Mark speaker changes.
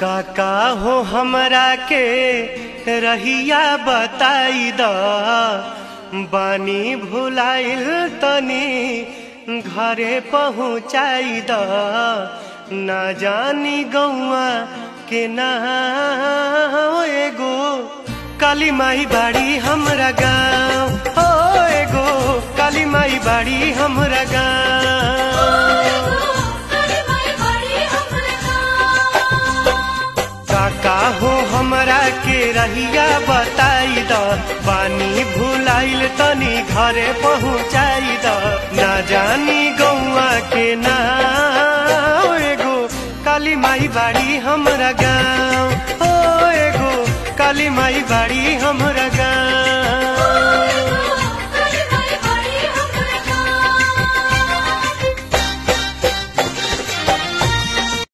Speaker 1: काका हो हमरा के रहिया बताई द बानी भुलाइल तनी घरे पहुँचाई द ना जानी गौआ के ना एगो काली माई बाड़ी हमरा गाँव हो एगो काली माई बाड़ी हमरा गाँव। काका हो हमरा के रहिया बताई द पानी भुलाइल तनी घरे पहुँचाई द ना जानी गौआ के ना एगो काली माई बाड़ी हमरा गाँव हो एगो काली माई बाड़ी हमरा गाँव।